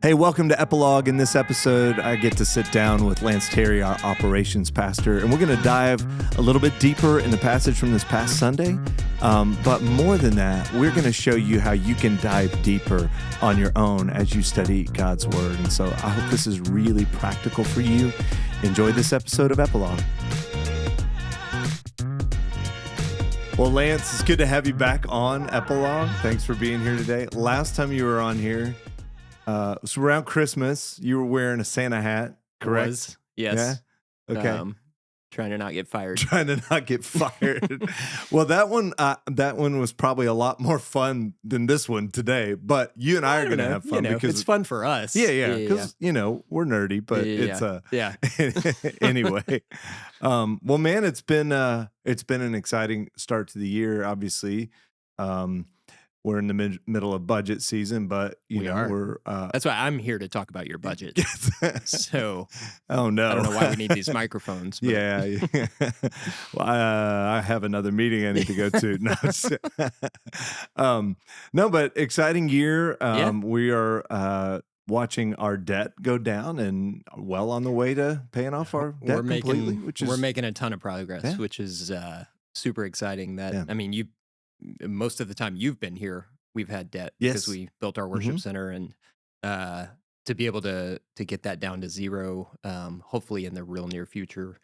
Hey, welcome to Epilogue. In this episode, I get to sit down with Lance Terry, our operations pastor, and we're going to dive a little bit deeper in the passage from this past Sunday. But more than that, we're going to show you how you can dive deeper on your own as you study God's Word. And so I hope this is really practical for you. Enjoy this episode of Epilogue. Well, Lance, it's good to have you back on Epilogue. Thanks for being here today. Last time you were on here, it was around Christmas. You were wearing a Santa hat, correct? Was, yes. Yeah? Okay. Trying to not get fired. Trying to not get fired. Well, that one was probably a lot more fun than this one today. But you and I are going to have fun because it's fun for us. Yeah. Because we're nerdy, but anyway. Well, man, it's been an exciting start to the year. Obviously, we're in the middle of budget season, but we're that's why I'm here to talk about your budget. So, oh no, I don't know why we need these microphones. But. Yeah. Well, I have another meeting I need to go to. No, but exciting year. We are watching our debt go down and well on the way to paying off our debt completely. We're making a ton of progress, which is super exciting. I mean, most of the time you've been here, we've had debt because we built our worship center, and to be able to get that down to zero, hopefully in the real near future,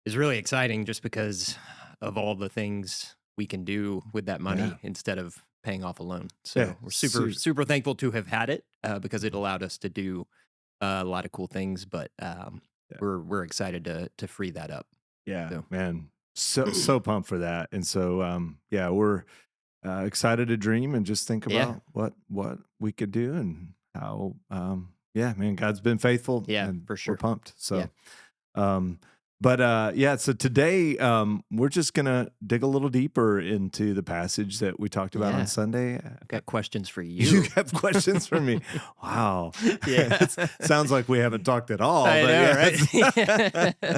is really exciting just because of all the things we can do with that money instead of paying off a loan. So we're super thankful to have had it because it allowed us to do a lot of cool things, but we're excited to free that up. Yeah, so. Man. So pumped for that. And so, we're excited to dream and just think about what we could do and how, man, God's been faithful. Yeah, and for sure. We're pumped. So, so today we're just going to dig a little deeper into the passage that we talked about on Sunday. I've got questions for you. You have questions for me. Wow. Yeah. Sounds like we haven't talked at all. I know, right?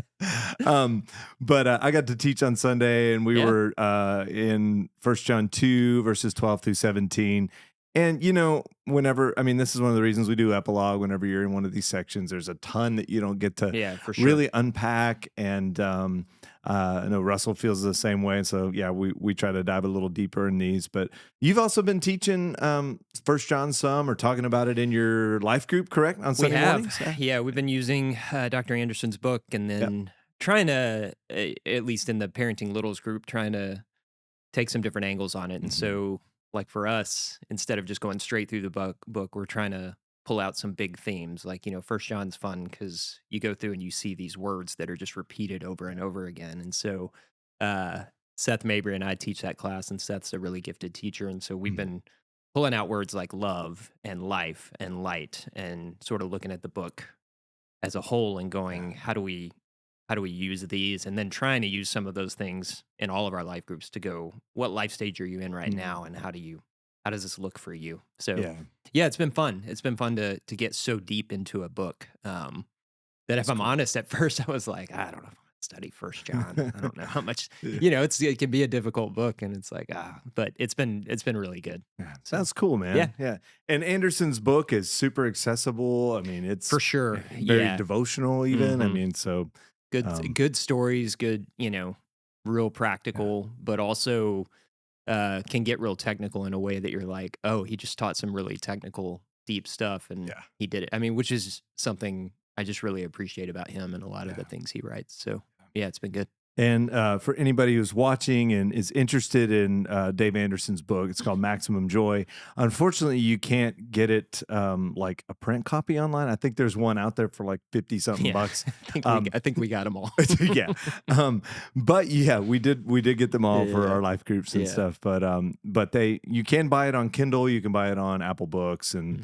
But I got to teach on Sunday, and we were in 1 John 2, verses 12 through 17. And, this is one of the reasons we do Epilogue. Whenever you're in one of these sections, there's a ton that you don't get to really unpack. And I know Russell feels the same way. And so, we try to dive a little deeper in these. But you've also been teaching 1 John some, or talking about it in your life group, correct? On Sunday mornings? Yeah, we've been using Dr. Anderson's book, and then trying to, at least in the Parenting Littles group, trying to take some different angles on it. And so... like for us, instead of just going straight through the book, we're trying to pull out some big themes. Like, 1 John's fun because you go through and you see these words that are just repeated over and over again. And so Seth Mabry and I teach that class, and Seth's a really gifted teacher. And so we've been pulling out words like love and life and light, and sort of looking at the book as a whole and going, how do we use these, and then trying to use some of those things in all of our life groups to go, what life stage are you in right now, and how does this look for you? So it's been fun. It's been fun to get so deep into a book that if I'm honest, at first I was like, I don't know if I want to study 1 John. I don't know how much, it can be a difficult book, and it's like, but it's been really good. Yeah, sounds cool, man. Yeah. And Anderson's book is super accessible. I mean, it's for sure very devotional even. I mean, so good stories, good, real practical, but also can get real technical in a way that you're like, oh, he just taught some really technical, deep stuff, and he did it. I mean, which is something I just really appreciate about him and a lot of the things he writes. So, it's been good. And for anybody who's watching and is interested in Dave Anderson's book, it's called Maximum Joy. Unfortunately, you can't get it like a print copy online. I think there's one out there for like 50-something bucks. I think we got them all. But we did get them all for our life groups and stuff. But you can buy it on Kindle. You can buy it on Apple Books and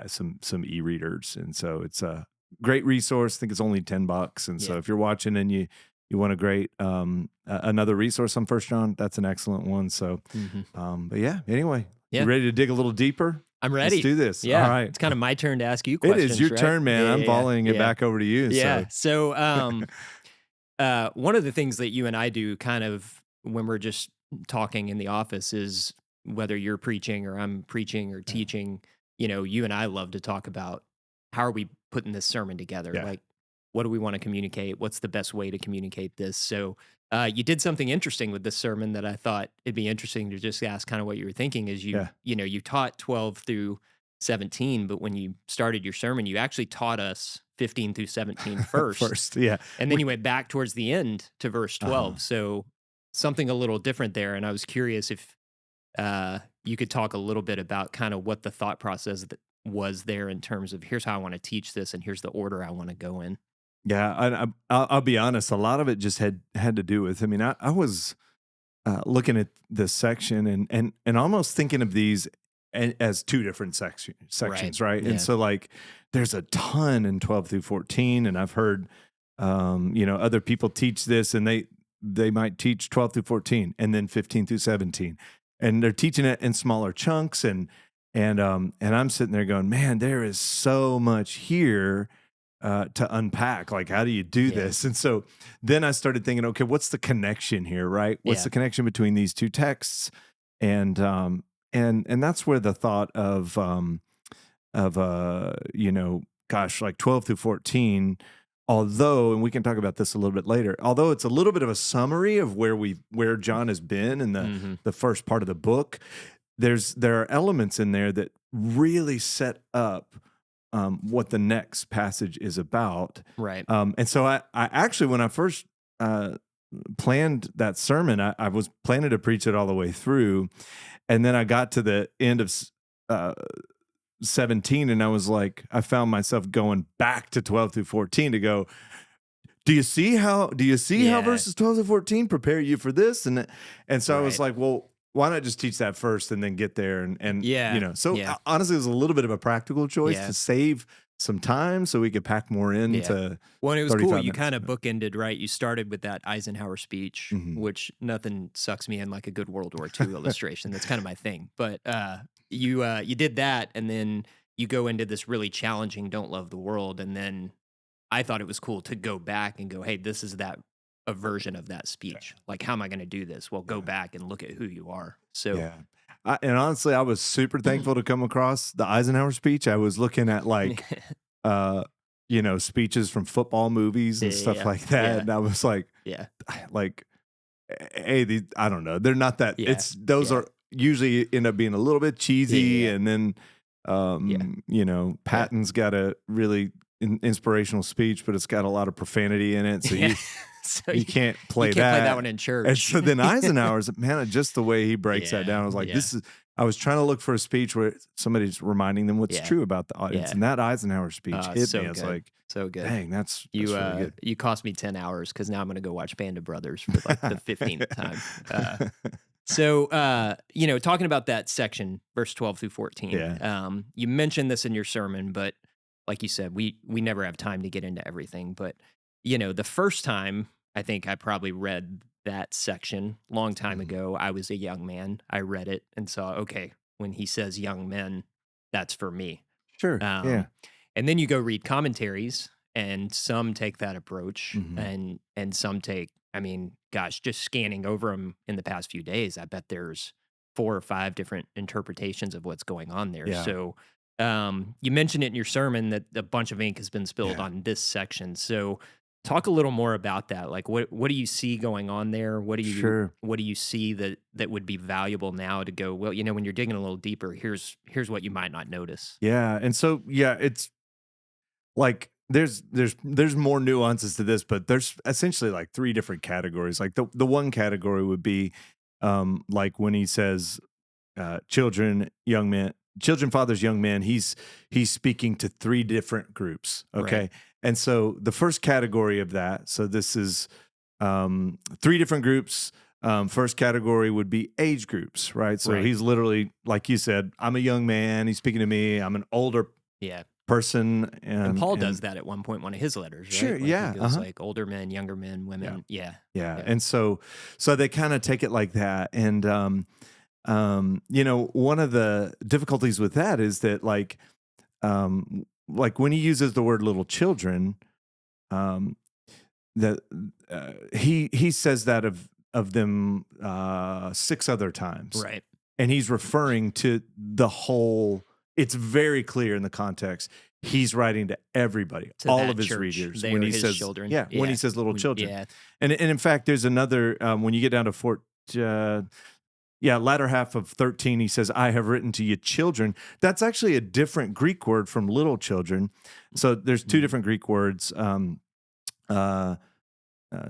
some e-readers. And so it's a great resource. I think it's only $10. And so if you're watching and you want a great another resource on 1 John, that's an excellent one. So, anyway, you ready to dig a little deeper? I'm ready. Let's do this. Yeah. All right. It's kind of my turn to ask you questions. It is your turn, man. I'm volleying it back over to you. Yeah. So, one of the things that you and I do kind of when we're just talking in the office is whether you're preaching or I'm preaching or teaching, you and I love to talk about how are we putting this sermon together? Yeah. Like, what do we want to communicate? What's the best way to communicate this? So, you did something interesting with this sermon that I thought it'd be interesting to just ask kind of what you were thinking is Yeah. you taught 12 through 17, but when you started your sermon, you actually taught us 15 through 17 first. First, yeah. And then you went back towards the end to verse Uh-huh. 12. So something a little different there. And I was curious if you could talk a little bit about kind of what the thought process that was there in terms of here's how I want to teach this and here's the order I want to go in. Yeah, I'll be honest, a lot of it just had to do with, I mean, I was looking at this section and almost thinking of these as two different sections, right? Yeah. And so like there's a ton in 12 through 14, and I've heard other people teach this, and they might teach 12 through 14 and then 15 through 17. And they're teaching it in smaller chunks, and I'm sitting there going, man, there is so much here to unpack. Like, how do you do Yeah. this? And so then I started thinking, okay, what's the connection here, right? What's Yeah. the connection between these two texts? And that's where the thought of gosh, like 12 through 14, although, and we can talk about this a little bit later, although it's a little bit of a summary of where John has been in Mhm. the first part of the book, there are elements in there that really set up what the next passage is about. Right. And so I actually, when I first planned that sermon, I was planning to preach it all the way through. And then I got to the end of 17, and I was like, I found myself going back to 12 through 14 to go, do you see how Yeah. verses 12 to 14 prepare you for this? And so I was Right. like, well, why not just teach that first and then get there? And Yeah. so Yeah. honestly, it was a little bit of a practical choice Yeah. to save some time so we could pack more into Well, and it was cool. 35 You minutes. kind of bookended, right? You started with that Eisenhower speech, Mhm. which nothing sucks me in like a good World War II illustration. That's kind of my thing. But you did that, and then you go into this really challenging "Don't Love the World," and then I thought it was cool to go back and go, "Hey, this is a version of that speech. Like, how am I going to do this?" Well, go Yeah. back and look at who you are. So Yeah. And honestly, I was super thankful to come across the Eisenhower speech. I was looking at like, speeches from football movies and stuff Yeah. like that. Yeah. And I was like, yeah, hey, I don't know. They're not that, Yeah. those Yeah. are usually end up being a little bit cheesy. Yeah. And then, Patton's got a really inspirational speech, but it's got a lot of profanity in it. So yeah. So you can't play you can't that. play that one in church. And so then Eisenhower's, man, just the way he breaks that Yeah, down, I was like, yeah. I was trying to look for a speech where somebody's reminding them what's Yeah. true about the audience. Yeah. And that Eisenhower speech hit So me. I was good. like, So good. dang, that's You really good. you cost me 10 hours because now I'm going to go watch Band of Brothers for like the 15th time. So, talking about that section, verse 12 through 14, Yeah. you mentioned this in your sermon, but like you said, we never have time to get into everything. But, the first time I think I probably read that section long time Mhm. ago, I was a young man. I read it and saw, okay, when he says young men, that's for me. Sure. Yeah. And then you go read commentaries, and some take that approach, Mhm. and some take, I mean, gosh, just scanning over them in the past few days, I bet there's 4 or 5 different interpretations of what's going on there. Yeah. So, you mentioned it in your sermon that a bunch of ink has been spilled Yeah. on this section. So, talk a little more about that. Like, what do you see going on there? What do you Sure. what do you see that would be valuable now to go? Well, when you're digging a little deeper, here's what you might not notice. Yeah. And so, yeah, it's like there's more nuances to this, but there's essentially like 3 different categories. Like the one category would be like when he says children, young men, children, fathers, young men, he's speaking to 3 different groups. Okay. Right. And so the first category of that, so this is 3 different groups. First category would be age groups, right? So Right. he's literally, like you said, I'm a young man. He's speaking to me. I'm an older Yeah. person. And Paul does that at one point in one of his letters, right? Sure, Like yeah, he goes uh-huh. like older men, younger men, women. Yeah. Yeah. And so they kind of take it like that. And, one of the difficulties with that is that like when he uses the word little children, um, that he says that of them 6 other times. Right. And he's referring to the whole it's very clear in the context. He's writing to everybody, To all that of his church, readers. they When are he his says, children. when he Yeah. says little children. Yeah. And in fact, there's another, when you get down to latter half of 13, he says, I have written to you children. That's actually a different Greek word from little children. So there's two different Greek words,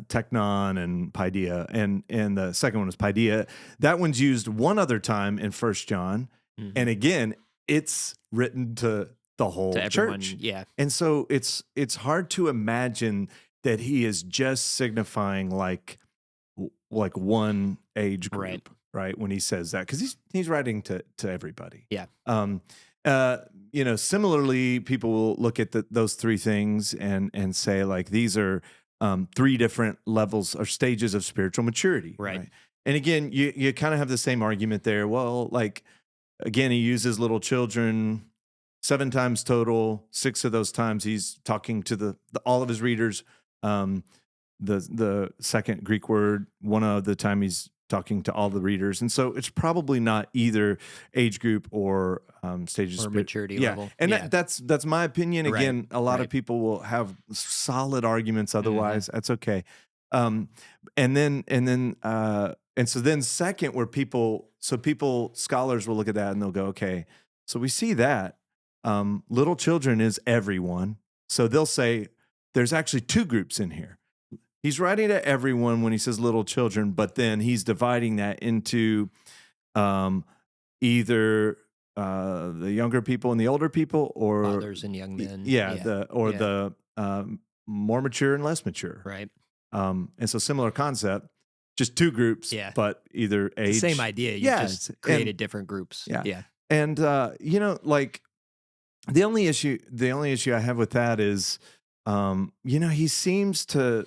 teknon and paideia, and the second one is paideia. That one's used one other time in First John, and again, it's written to the whole To everyone, church. yeah. And so it's hard to imagine that he is just signifying like one age group, right? When he says that, because he's writing to everybody. Yeah. Similarly, people will look at those three things and say like these are three different levels or stages of spiritual maturity, right? And again, you kind of have the same argument there. Well, like again, he uses little children 7 times total. 6 of those times he's talking to all of his readers. The second Greek word, one of the time he's talking to all the readers, and so it's probably not either age group or stages or of maturity yeah. level. And yeah. that's my opinion. Again, a lot of people will have solid arguments otherwise. That's okay. And so then second, where scholars will look at that and they'll go, okay, so we see that little children is everyone. So they'll say there's actually 2 groups in here. He's writing to everyone when he says little children, but then he's dividing that into either the younger people and the older people, or fathers and young men. The more mature and less mature. Right. And so similar concept, just 2 groups, but either age. The same idea. You just created different groups. Yeah. And like the only issue I have with that is, he seems to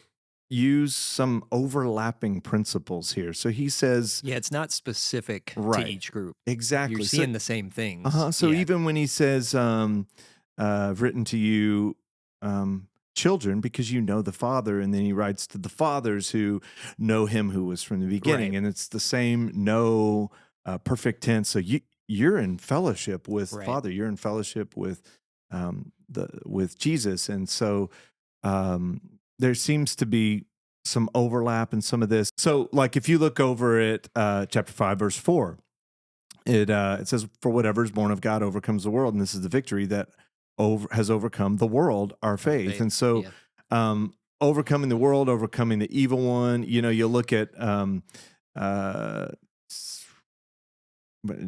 use some overlapping principles here. So he says, it's not specific to each group. Exactly. You're seeing the same things. So even when he says, I've written to you, children, because you know the Father, and then he writes to the fathers who know him who was from the beginning, and it's the same perfect tense. So you're in fellowship with Father. You're in fellowship with Jesus, and so there seems to be some overlap in some of this. So, like if you look over at chapter 5, verse 4, it says, "For whatever is born of God overcomes the world," and this is the victory that has overcome the world, our faith. And so, overcoming the world, overcoming the evil one. You look at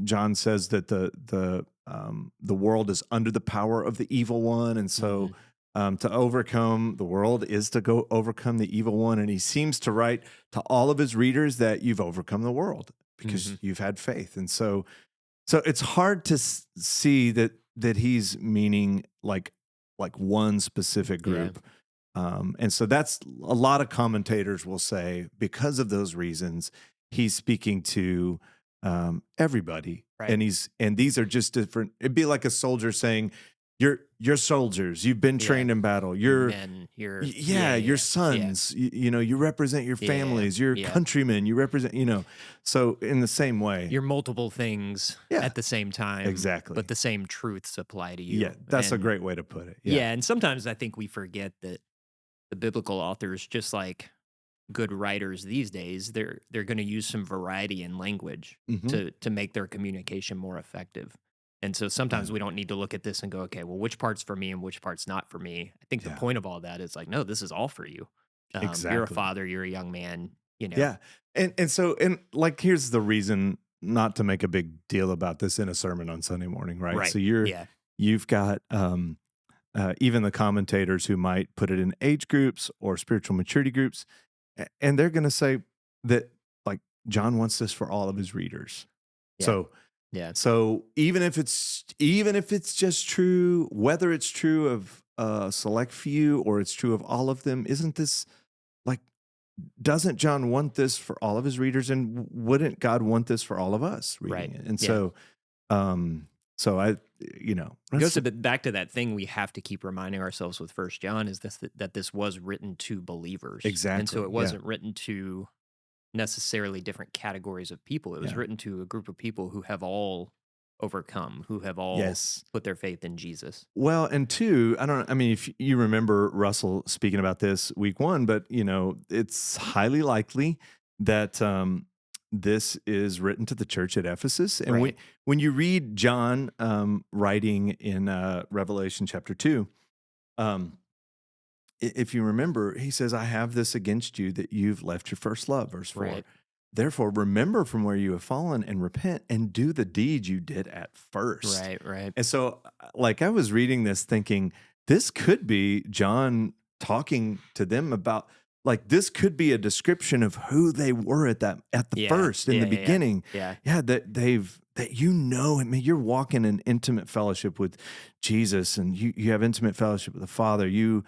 John says that the world is under the power of the evil one, and so to overcome the world is to go overcome the evil one. And he seems to write to all of his readers that you've overcome the world because you've had faith. And so it's hard to see that he's meaning like one specific group. And so that's a lot of commentators will say because of those reasons he's speaking to everybody, and these are just different. It'd be like a soldier saying, "You're soldiers. You've been trained in battle. You're men. You're sons. You represent your families. You're countrymen. You represent. So in the same way, you're multiple things at the same time. Exactly, but the same truths apply to you. Yeah, that's a great way to put it. And sometimes I think we forget that the biblical authors, just like good writers these days, they're going to use some variety in language to make their communication more effective. And so sometimes we don't need to look at this and go, okay, well, which part's for me and which part's not for me? I think the point of all that is like, no, this is all for you. You're a father, you're a young man, Yeah. And so here's the reason not to make a big deal about this in a sermon on Sunday morning, right? So you've got even the commentators who might put it in age groups or spiritual maturity groups, and they're going to say that like John wants this for all of his readers. So even if it's just true, whether it's true of a select few or it's true of all of them, doesn't John want this for all of his readers, and wouldn't God want this for all of us reading it? And so I, it goes back to that thing we have to keep reminding ourselves with First John is that this was written to believers. Exactly. And so it wasn't written to necessarily different categories of people. It was written to a group of people who have all overcome, who have all Yes. put their faith in Jesus. Well, and two, I mean, if you remember Russell speaking about this week one, but it's highly likely that this is written to the church at Ephesus. And Right. when you read John writing in Revelation chapter 2, um, if you remember, he says, I have this against you that you've left your first love, verse 4. Right. Therefore, remember from where you have fallen and repent and do the deeds you did at first. Right. And so, like, I was reading this thinking, this could be John talking to them about, like, this could be a description of who they were at the first, in the beginning. Yeah. That I mean, you're walking in intimate fellowship with Jesus, and you have intimate fellowship with the Father. You're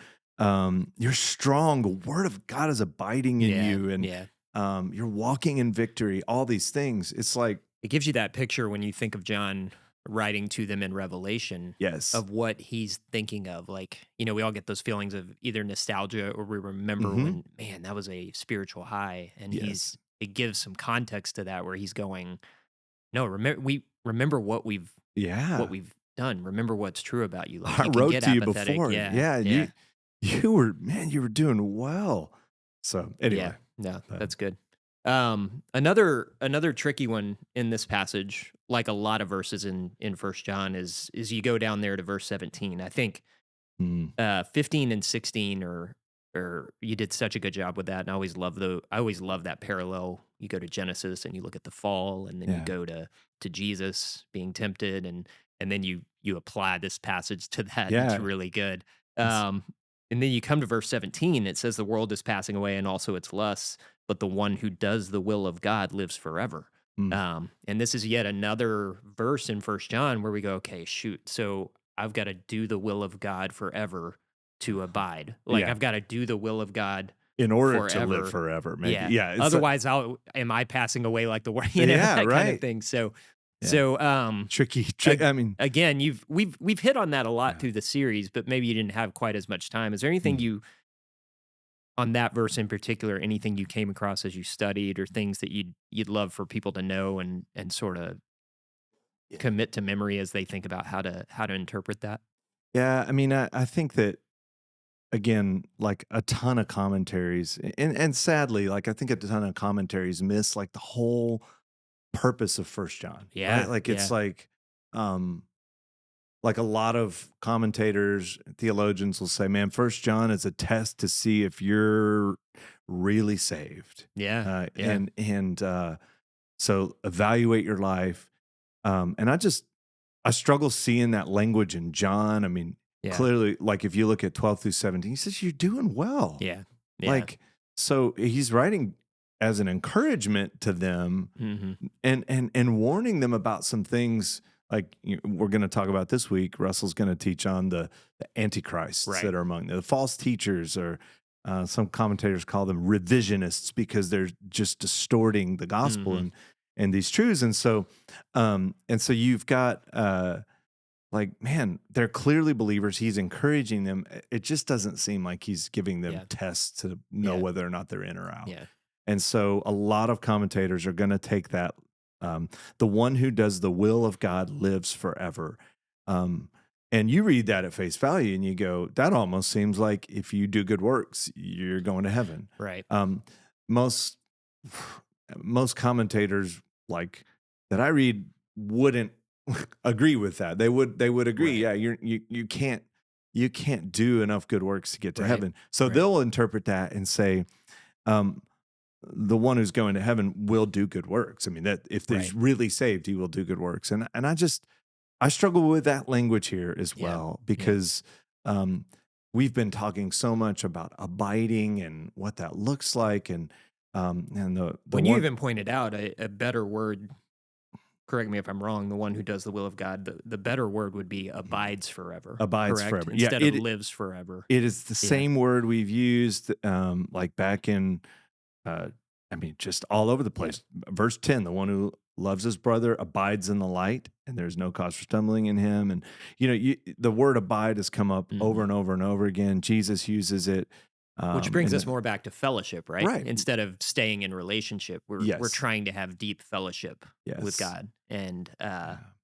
strong. The Word of God is abiding in you, and you're walking in victory. All these things. It's like, it gives you that picture when you think of John writing to them in Revelation. Yes. Of what he's thinking of. Like, we all get those feelings of either nostalgia or we remember Mhm. when, man, that was a spiritual high. And Yes. it gives some context to that where he's going, no, remember what we've done. Remember what's true about you. Like, I you can wrote get to you apathetic. before. Yeah. You were doing well. So anyway, Yeah, no, that's good. Another tricky one in this passage, like a lot of verses in First John, is you go down there to verse 17. I think 15 and 16 or you did such a good job with that, and I always love that parallel. You go to Genesis and you look at the fall, and then you go to Jesus being tempted, and then you apply this passage to that. Yeah. It's really good. And then you come to verse 17. It says the world is passing away and also its lusts, but the one who does the will of God lives forever. And this is yet another verse in First John where we go, okay, shoot. So I've got to do the will of God forever to abide. Like, I've got to do the will of God in order forever. to live forever. Maybe. Yeah. Otherwise, am I passing away like the world? That kind of thing. So, tricky. I mean, again, we've hit on that a lot through the series, but maybe you didn't have quite as much time. Is there anything on that verse in particular, anything you came across as you studied, or things that you'd love for people to know and sort of commit to memory as they think about how to interpret that? Yeah, I mean, I think that, again, like a ton of commentaries, and sadly, like I think a ton of commentaries miss like the whole purpose of First John. Yeah, right? Like it's like a lot of commentators, theologians will say, man, First John is a test to see if you're really saved. And so evaluate your life. And I struggle seeing that language in John. I mean, clearly, like if you look at 12 through 17, he says, you're doing well. Yeah. Like, so he's writing as an encouragement to them, and warning them about some things. Like we're going to talk about this week. Russell's going to teach on the antichrists that are among them, the false teachers, or some commentators call them revisionists because they're just distorting the gospel and these truths. And so you've got like, man, they're clearly believers. He's encouraging them. It just doesn't seem like he's giving them tests to know whether or not they're in or out. Yeah. And so a lot of commentators are going to take that. The one who does the will of God lives forever. And you read that at face value and you go, that almost seems like if you do good works, you're going to heaven. Right. Most commentators like that I read wouldn't agree with that. They would agree. Right. Yeah. You can't do enough good works to get to heaven. So they'll interpret that and say, the one who's going to heaven will do good works. I mean, that if he's really saved, he will do good works. And I struggle with that language here as well, because we've been talking so much about abiding and what that looks like. And when you even pointed out a better word, correct me if I'm wrong, the one who does the will of God, the better word would be abides forever. Abides correct? forever. Instead of lives forever. It is the same word we've used like back in, I mean, just all over the place. Verse 10, the one who loves his brother abides in the light, and there's no cause for stumbling in him. And, the word abide has come up over and over and over again. Jesus uses it. Which brings us more back to fellowship, right? Right. Instead of staying in relationship, we're trying to have deep fellowship with God. And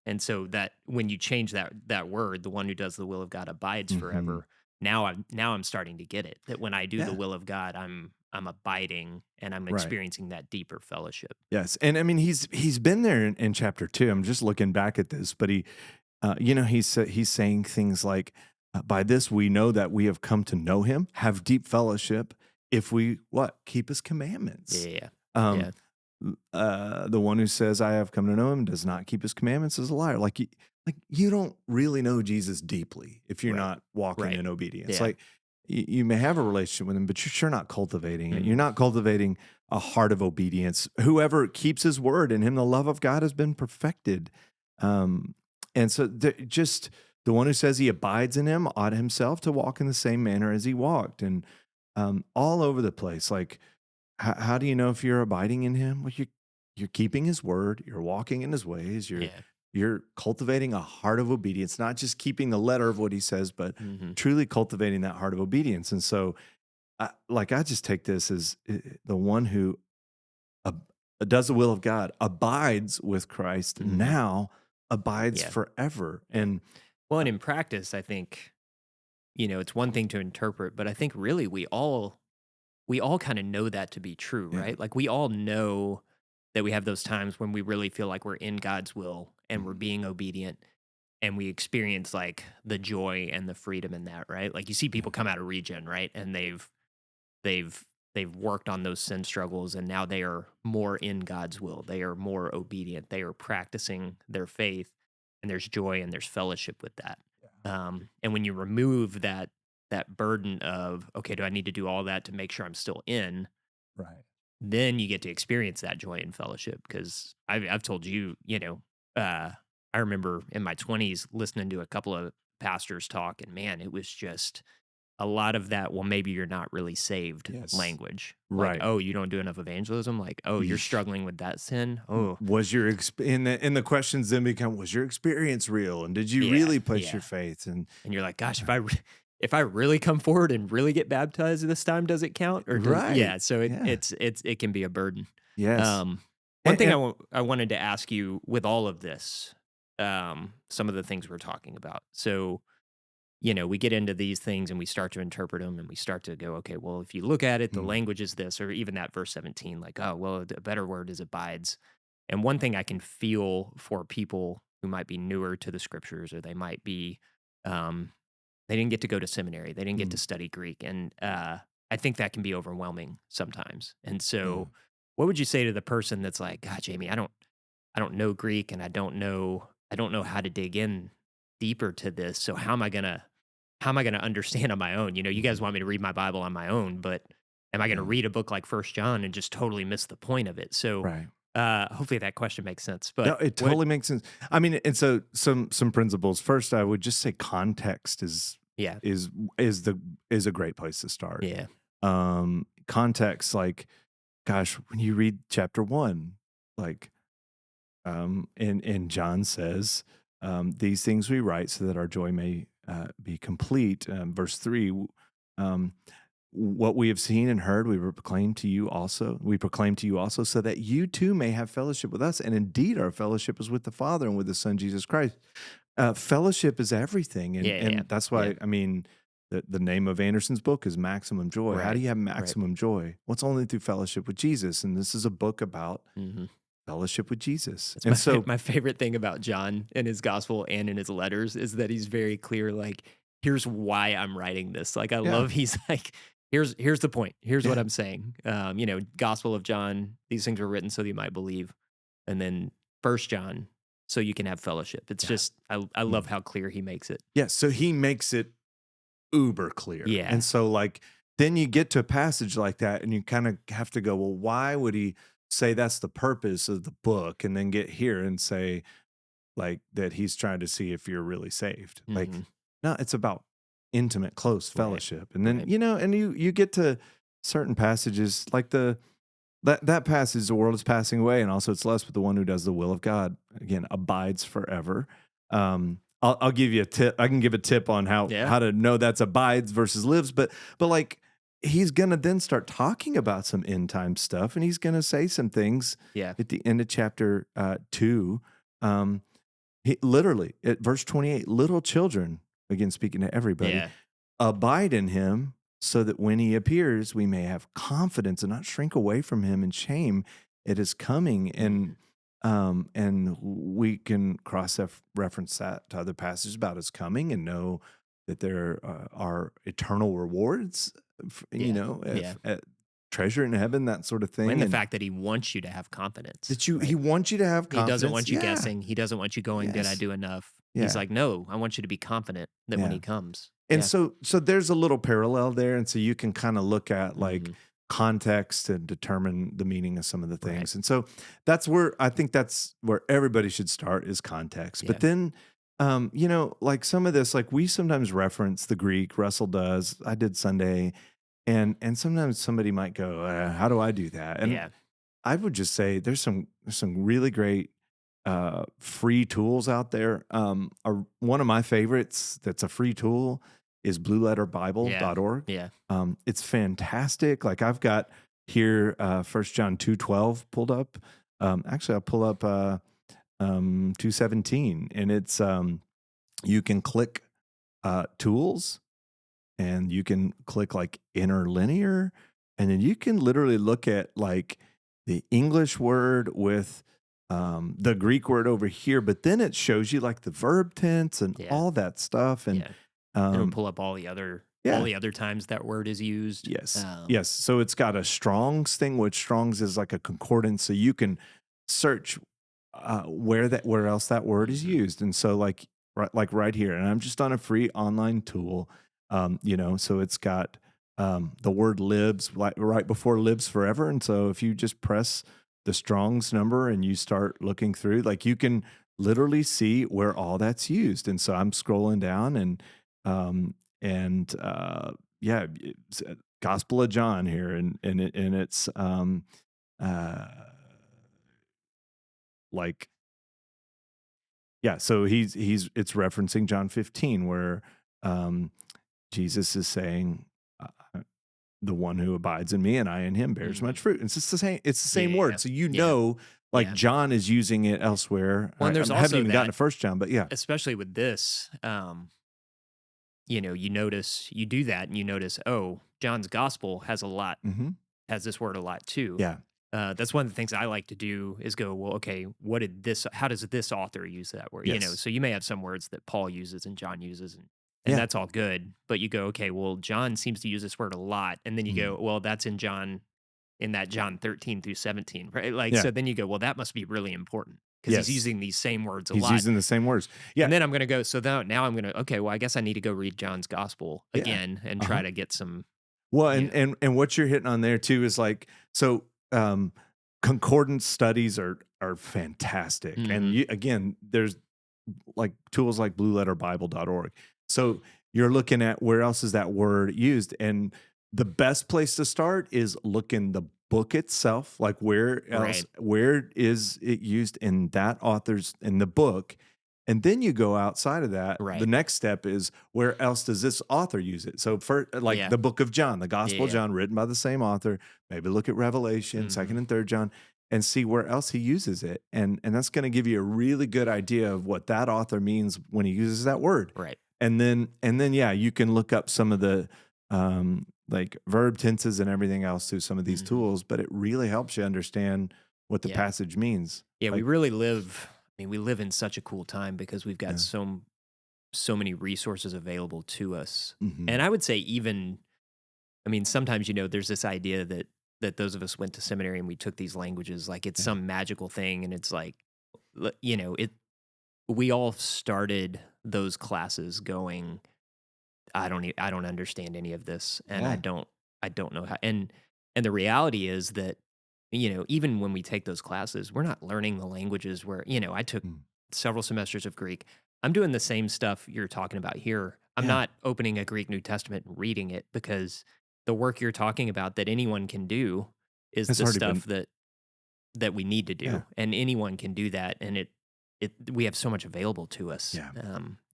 And so that when you change that word, the one who does the will of God abides Hmm. forever. Now I'm starting to get it. That when I do the Yeah. will of God, I'm abiding and I'm Right. experiencing that deeper fellowship. Yes. And I mean, he's been there in chapter 2. I'm just looking back at this, but he's saying things like, "By this we know that we have come to know Him, have deep fellowship, if we what keep His commandments." Yeah. Um, Yeah. the one who says, "I have come to know Him," and does not keep His commandments is a liar. Like you don't really know Jesus deeply if you're Right. not walking Right. in obedience. Yeah. Like you may have a relationship with Him, but you're sure not cultivating it. You're Mhm. not cultivating a heart of obedience. Whoever keeps His word, in him the love of God has been perfected. Um, and so just the one who says he abides in Him ought himself to walk in the same manner as He walked, and all over the place. Like how do you know if you're abiding in Him? Well, you're keeping His word, you're walking in His ways, Yeah. you're cultivating a heart of obedience, not just keeping the letter of what He says, but Mhm. truly cultivating that heart of obedience. And so, I just take this as the one who ab- does the will of God, abides with Christ Mhm. now, abides Yeah. forever. Yeah. And Well, and uh, in practice, I think, it's one thing to interpret, but I think really we all kind of know that to be true, yeah, right? Like we all know that we have those times when we really feel like we're in God's will and we're mhm, being obedient and we experience like the joy and the freedom in that, right? Like you see yeah, people come out of regen, right? And they've they've worked on those sin struggles and now they are more in God's will. They are more obedient. They are practicing their faith and there's joy and there's fellowship with that. And when you remove that burden of, okay, do I need to do all that to make sure I'm still in? right. Then you get to experience that joy and fellowship. Because I've told you, I remember in my 20s listening to a couple of pastors talk, and man, it was just a lot of that, well, maybe you're not really saved Yes, language. Like, right. oh, you don't do enough evangelism. Like, oh, you're Yeesh. struggling with that sin. Oh, Was your in the questions then become, was your experience real, and did you yeah, really place your yeah. faith? And And you're like, gosh, if I really come forward and really get baptized this time, does it count or does right, yeah? So yeah, it can be a burden. yes, Um, one thing and I wanted to ask you with all of this, some of the things we're talking about. So we get into these things and we start to interpret them and we start to go, okay, well, if you look at it, the mm, language is this, or even that verse 17, like, oh, well, a better word is abides. And one thing I can feel for people who might be newer to the scriptures or they might be, um, they didn't get to go to seminary, they didn't get to mm, study Greek. And I think that can be overwhelming sometimes. And mm, so, what would you say to the person that's like, God, Jamie, I don't know Greek and I don't know how to dig in deeper to this. So how am I gonna understand on my own? You guys mhm, want me to read my Bible on my own, but am I gonna yeah, read a book like First John and just totally miss the point of it? So right. hopefully that question makes sense. No, But it what totally makes sense. I mean, and so some principles. First, I would just say context yeah, is is the is a great place to start. yeah, Context, like, gosh, when you read chapter 1, like, and John says, "These things we write so that our joy may be complete." Verse 3, um, what we have seen and heard, we proclaim to you also. We proclaim to you also, so that you too may have fellowship with us. And indeed, our fellowship is with the Father and with the Son Jesus Christ. Fellowship is everything, and yeah, yeah, and that's yeah. why I mean. The name of Anderson's book is Maximum Joy. How do Right, you have right. maximum joy? Well, it's only through fellowship with Jesus. And this is a book about hmm fellowship with Jesus. That's And so, my favorite thing about John in his gospel and in his letters is that he's very clear. Like, here's why I'm writing this. Like, I yeah, love. He's like, here's the point. Here's what yeah, I'm saying. Gospel of John. These things were written so that you might believe, and then First John, so you can have fellowship. It's yeah. just I love Mhm. how clear he makes it. Yeah, so he makes it uber clear. And Yeah, so, like, then you get to a passage like that and you kind of have to go, well, why would he say that's the purpose of the book? And then get here and say, like, that he's trying to see if you're really saved. Like, hmm no, it's about intimate, close right, fellowship. And then, right. and you get to certain passages like that passage, the world is passing away, and also it's less, but the one who does the will of God again abides forever. I'll give you a tip. I can give a tip on how Yeah, how to know that's abides versus lives, but like he's gonna then start talking about some end time stuff, and he's gonna say some things yeah, at the end of chapter 2. Um, literally at verse 28, little children, again speaking to everybody, Yeah. abide in him so that when he appears, we may have confidence and not shrink away from him in shame at his coming. And we can reference that to other passages about his coming and know that there are eternal rewards, Yeah. Yeah. treasure in heaven, that sort of And thing. the And fact that he wants you to have confidence. he Right? wants you to have He doesn't confidence. want you Yeah. guessing. He doesn't want you going, did I Yes. do enough? Yeah. He's like, no, I want you to be confident that when Yeah. he comes. And Yeah. so there's a little parallel there. And so you can kind of look at like Mhm. context and determine the meaning of some of the Right. things. And so I think that's where everybody should start is context. Yeah. But then, like some of this, like we sometimes reference the Greek, Russell does, I did Sunday. And sometimes somebody might go, how do I do that? And Yeah. I would just say there's some really great free tools out there. One of my favorites that's a free tool is blueletterbible.org. Yeah. It's fantastic. Like I've got here 1 John 2:12 pulled up. Actually, I'll pull up 2:17, and it's you can click tools, and you can click like interlinear, and then you can literally look at like the English word with the Greek word over here, but then it shows you like the verb tense and Yeah. all that stuff. And It'll pull up all the other times that word is used. yes. Yes. So it's got a Strong's thing, which Strong's is like a concordance. So you can search where else that word is used. And so like right here, and I'm just on a free online tool, so it's got the word lives right before lives forever. And so if you just press the Strong's number and you start looking through, like you can literally see where all that's used. And so I'm scrolling down it's Gospel of John here, and it's like so it's referencing John 15 where Jesus is saying, the one who abides in me and I in him bears much fruit. And it's the same word. So John is using it elsewhere. Well, and there's I also haven't even gotten that- to 1 John, but yeah. Especially with this, you notice you do that and you notice, oh, John's gospel has has this word a lot too. Yeah. That's one of the things I like to do is go, well, okay, how does this author use that word? Yes. So you may have some words that Paul uses and John uses and Yeah. that's all good. But you go, okay, well, John seems to use this word a lot. And then you go, well, that's in John 13 through 17, right? Like, so then you go, well, that must be really important because Yes. he's using these same words a He's lot. using the same words. Yeah. And then I'm going to go, so now I'm going to, okay, well, I guess I need to go read John's gospel Yeah. again and try to get some. Well, and what you're hitting on there too is like, so concordance studies are fantastic. And again, there's like tools like blueletterbible.org. So you're looking at where else is that word used. And the best place to start is look in the book itself, like where is it used in that author's in the book. And then you go outside of that. Right. The next step is where else does this author use it? So for the book of John, the Gospel of John, written by the same author, maybe look at Revelation, 2nd and 3rd John, and see where else he uses it. And that's going to give you a really good idea of what that author means when he uses that word. Right. And then you can look up some of the like verb tenses and everything else through some of these tools, but it really helps you understand what the passage means. Yeah, like, we really live. I mean, we live in such a cool time because we've got so many resources available to us. And I would say sometimes, there's this idea that those of us went to seminary and we took these languages, like it's some magical thing. And it's like, we all started those classes going, I don't understand any of this. And I don't know how, and the reality is that, even when we take those classes, we're not learning the languages where, I took several semesters of Greek. I'm doing the same stuff you're talking about here. I'm not opening a Greek New Testament and reading it because the work you're talking about that anyone can do is the stuff that we need to do. Yeah. And anyone can do that. And we have so much available to us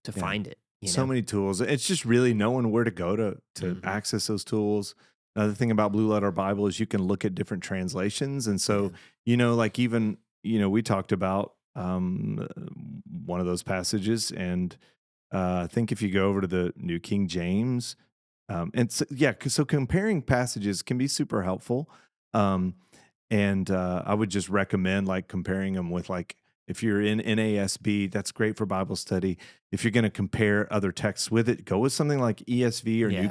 to find it. So many tools. It's just really knowing where to go to access those tools. Another thing about Blue Letter Bible is you can look at different translations. And so, like even, we talked about um, one of those passages. And I think if you go over to the New King James, and so, yeah, so comparing passages can be super helpful. Um, and I would just recommend like comparing them with like if you're in NASB, that's great for Bible study. If you're going to compare other texts with it, go with something like ESV or Yeah.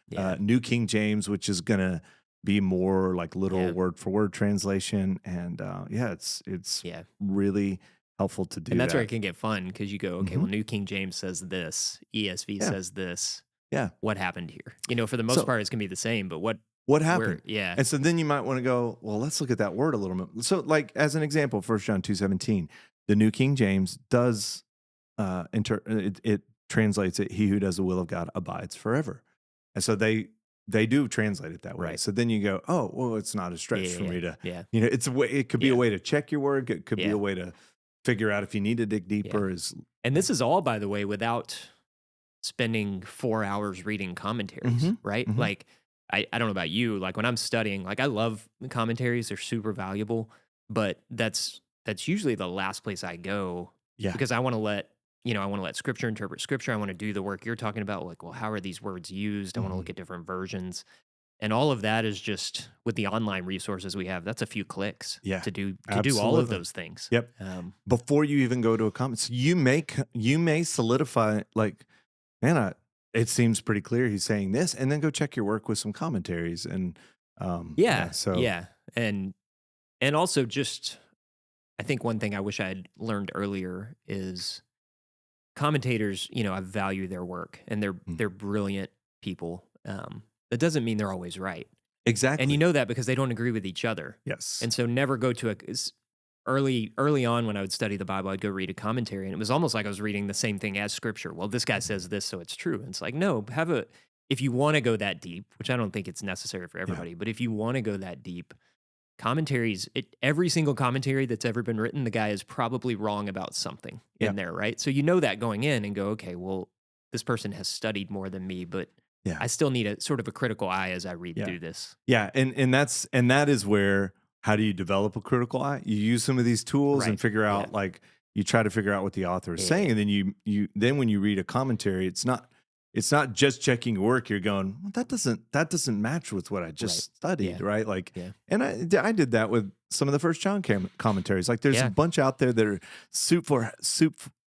Yeah. New King James, which is going to be more like literal Yeah. word for word translation. And yeah, it's Yeah. really helpful to And do that's where that. it can get fun because you go, okay, Hmm. well, New King James says this, ESV Yeah, says this. yeah. What happened here? You know, for the most So part, it's gonna be the same, but what where, happened? yeah, And so then you might want to go, well, let's look at that word a little bit. So, like as an example, 1 John 2:17, the New King James does it translates it, he who does the will of God abides forever. And so they do translate it that way. right, So then you go, oh, well, it's not a yeah, stretch yeah, for yeah, me to, yeah, it's a way, it could be a yeah, way to check your work. It could be yeah, a way to figure out if you need to dig yeah. deeper is And yeah. this is all, by the way, without spending 4 hours reading commentaries, Mm-hmm. right? Mm-hmm. Like, I don't know about you, like when I'm studying, like I love the commentaries, they're super valuable, but that's usually the last place I go Yeah. because I want to let I want to let scripture interpret scripture. I want to do the work you're talking about, like, well, how are these words used? I want to Mm-hmm. look at different versions. And all of that is just with the online resources we have, that's a few clicks Yeah. to do all of Absolutely. those things. Yep. Um, Before you even go to a comment, so you may solidify like, man, it seems pretty clear he's saying this, and then go check your work with some commentaries and yeah. yeah, So yeah. And also just I think one thing I wish I had learned earlier is commentators, I value their work and they're mm, they're brilliant people. That doesn't mean they're always right. And you exactly. know that because they don't agree with each other. Yes. And so never go to early on when I would study the Bible, I'd go read a commentary and it was almost like I was reading the same thing as scripture. Well, this guy Mhm. says this, so it's true. And it's like, no, if you want to go that deep, which I don't think it's necessary for Yeah. everybody, but if you want to go that deep, commentaries, every single commentary that's ever been written, the guy is probably wrong about something Yeah. in there, right? So you know that going in and go, okay, well, this person has studied more than me, but Yeah. I still need a sort of a critical eye as I read Yeah. through this. Yeah. And that is where how do you develop a critical eye? You use some of these tools and Right. figure Yeah. out like you try to figure out what the author is Yeah. saying, Yeah. and then you then when you read a commentary, it's not just checking your work. You're going, well, that doesn't match with what I Right. just studied, Yeah. right? Like, Yeah. and I did that with some of the First John commentaries. Like, there's a Yeah. bunch out there that are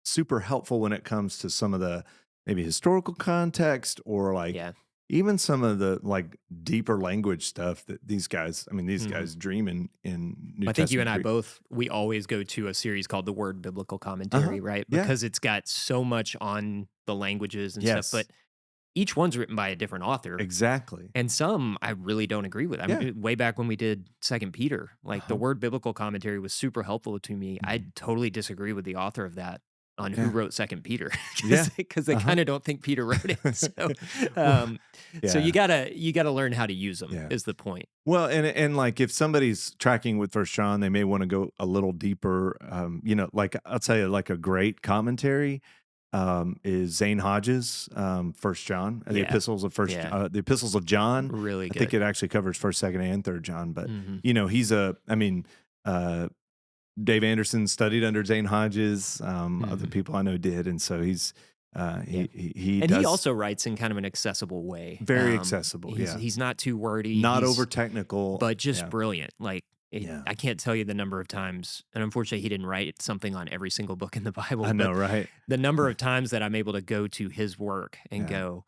super helpful when it comes to some of the maybe historical context or like Yeah. even some of the like deeper language stuff that these Mhm. guys dream in New I think you Testament and I Greek. both, we always go to a series called the Word Biblical Uh-huh. Commentary, right? Yeah. Because it's got so much on the languages and stuff, Yes. but each one's written by a different author. Exactly. And some I really don't agree with. Yeah. Way back when we did Second Peter, like the Uh-huh. Word Biblical Commentary was super helpful to me. I Mhm. totally disagree with the author of that on who Yeah. wrote Second Peter Yeah. because they Uh-huh. kind of don't think Peter wrote it. So, Well, um, so yeah. you gotta learn how to use them. Yeah. Is the point? Well, and like if somebody's tracking with First John, they may want to go a little deeper. Like I'll tell you, like a great commentary is Zane Hodges, First John, Yeah, yeah, the epistles of John. really I think good. it actually covers First, Second, and Third John. But Hmm. he's uh, Dave Anderson studied under Zane Hodges. Other Hmm. people I know did, and so Yeah. he And he does also writes in kind of an accessible way. very accessible. He's Yeah, he's not too wordy. not over technical. But just Yeah, brilliant. yeah. I can't tell you the number of times, and unfortunately, he didn't write something on every single book in the Bible, I know, but right? the number of times that I'm able to go to his work and Yeah, go,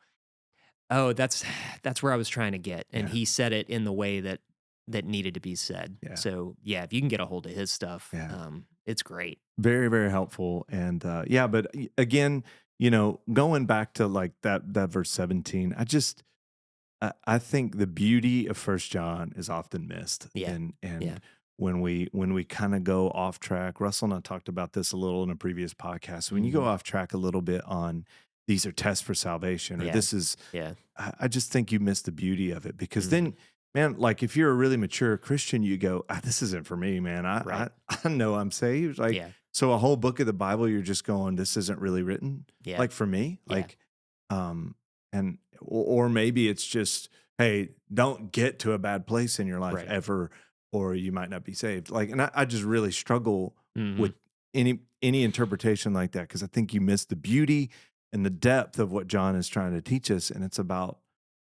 "Oh, that's where I was trying to get," and yeah, he said it in the way that needed to be said. yeah, So yeah, if you can get a hold of his stuff, yeah. it's great. Very, very helpful. And yeah, but again, going back to like that verse 17, I think the beauty of First John is often missed. Yeah, yeah. And when we kind of go off track, Russell and I talked about this a little in a previous podcast. When you go Hmm. off track a little bit on these are tests for salvation, or Yeah, this is yeah. I just think you miss the beauty of it because then, Hmm. man, like if you're a really mature Christian, you go, this isn't for me, man. Right. I know I'm saved. Like, Yeah, so a whole book of the Bible, you're just going, this isn't really written yeah, like for me. yeah. Like, and or maybe it's just, hey, don't get to a bad place in your life Right. ever, or you might not be saved. Like, and I just really struggle with Hmm. any interpretation like that, because I think you miss the beauty and the depth of what John is trying to teach us, and it's about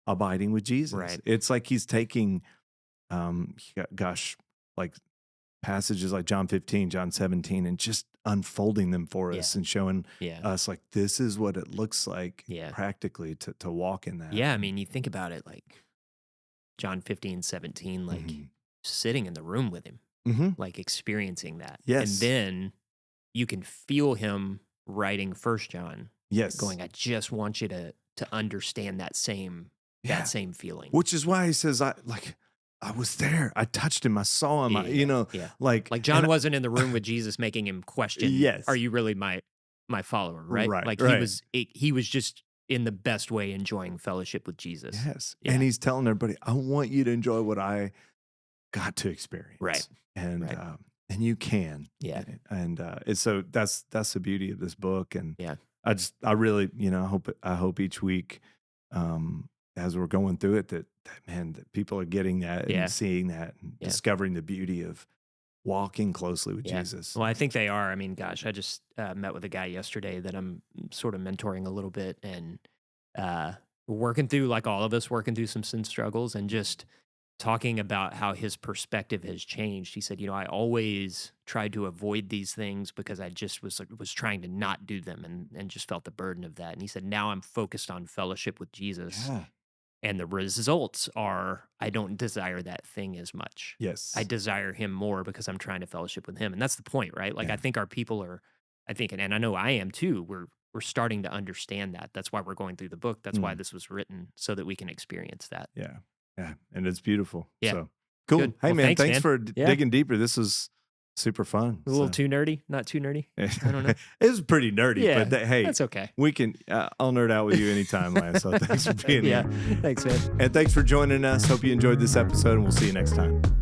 abiding with Jesus. Right. It's like he's taking, like passages like John 15, John 17, and just unfolding them for us and showing us like this is what it looks like practically to walk in that. Yeah, I mean, you think about it like John 15, 17, like sitting in the room with him, like experiencing that. Yes. And then you can feel him writing First John. Yes. Going, I just want you to understand that same feeling. Which is why he says, I was there. I touched him. I saw him. Like John wasn't in the room with Jesus making him question, Yes. Are you really my follower, right? Right, like right. he was just in the best way enjoying fellowship with Jesus. Yes. Yeah. And he's telling everybody, I want you to enjoy what I got to experience. Right. And and you can. Yeah. And so that's the beauty of this book. And yeah. I really, I hope each week, as we're going through it, that people are getting that and seeing that and discovering the beauty of walking closely with Jesus. Well, I think they are. I mean, gosh, I just met with a guy yesterday that I'm sort of mentoring a little bit, and working through, like all of us, working through some sin struggles, and just talking about how his perspective has changed. He said, I always tried to avoid these things because I just was trying to not do them, and just felt the burden of that. And he said, now I'm focused on fellowship with Jesus. Yeah. And the results are, I don't desire that thing as much. Yes. I desire him more because I'm trying to fellowship with him. And that's the point, right? Like, I think our people are, and I know I am too, we're starting to understand that. That's why we're going through the book. That's why this was written, so that we can experience that. Yeah. Yeah. And it's beautiful. Yeah. So cool. Good. Hey, Well, man, thanks man. for Yeah. digging deeper. This was super fun. A little too nerdy? Not too nerdy? I don't know. It was pretty nerdy, Yeah, but hey, that's okay. We can, I'll nerd out with you anytime, Lance. So thanks for being Yeah. here. Thanks, man. And thanks for joining us. Hope you enjoyed this episode, and we'll see you next time.